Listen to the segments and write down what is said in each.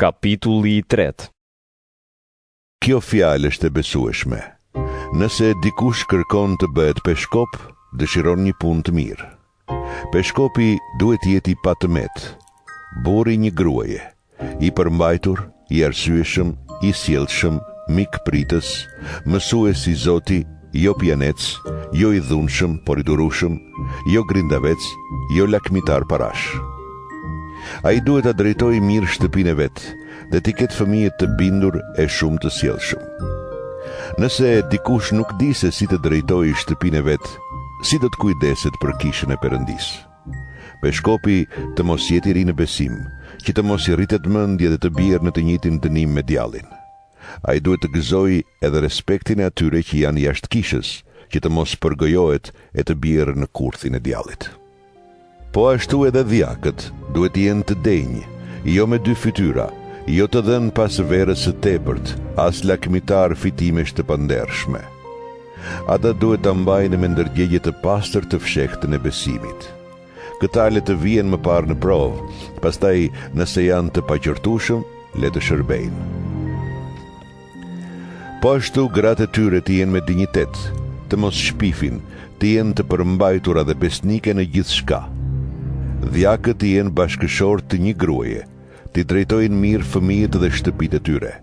Kapitulli 3. Kjo fjalë është e besueshme. Nëse dikush kërkon të bëhet peshkop, dëshiron një punë të mirë. Peshkopi duhet jeti pa tëmet, burri një gruaje, i përmbajtur, i arsyeshëm, i sjellshëm, mik pritës, mësues i Zoti, jo pjanec, jo i dhunshëm, por i durueshëm, jo grindavec, jo lakmitar parash. Ai duhet ta drejtojë mirë shtëpinë e vet, dhe t'i ketë fëmijë të bindur e shumë të sjellshëm. Nëse dikush nuk di se si të drejtojë shtëpinë e vet, si do të kujdeset për kishën e Perëndis? Peshkopi të mos jetë i ri në besim, që të mos i rritet mendje dhe të bjerë në të njëjtin dënim me djallin. Ai duhet të gëzojë edhe respektin e atyre që janë jashtë kishës, që të mos përgojohet e të bjerë në kurthin e djallit. Po ashtu edhe dhjakët duhet të jenë të denjë, jo me dy fytyra, jo të dhënë pas verës së tepërt, as lakmitar fitimesh të pandershme. Ata duhet të mbajnë me ndërgjegje të pastër të fshehtën e besimit. Këta le të vijen më parë në provë, pastaj nëse janë të paqërtueshëm, le të shërbejnë. Po ashtu gratë e tyre të jenë me dinjitet, të mos shpifin, të jenë të përmbajtura dhe besnike në gjithë shka. Dhjakët të jenë bashkëshorë të një gruaje, të drejtojnë mirë fëmijët dhe shtëpitë e tyre,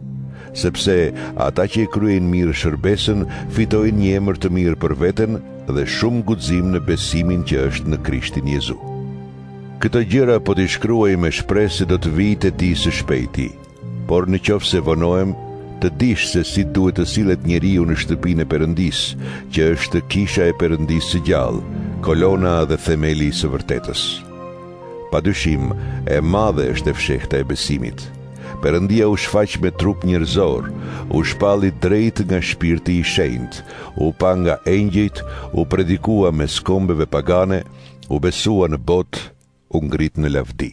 sepse ata që i kryejnë mirë shërbesën fitojnë një emër të mirë për veten dhe shumë guxim në besimin që është në Krishtin Jezu. Këto gjëra po t'i shkruaj me shpresë se do të vijë te ti së shpejti, por nëse vonohem, të dish se si duhet të sillet njeriu në shtëpinë e Perëndis, që është kisha e Perëndis së gjallë, kolona dhe themeli i së vërtetës. Padyshim, e madhe është e fshehta e besimit. Perëndia u shfaq me trup njerëzor, u shpalli drejt nga shpirti i shenjtë, u pa nga engjëjt, u predikua mes kombeve pagane, u besua në botë, u ngrit në lavdi.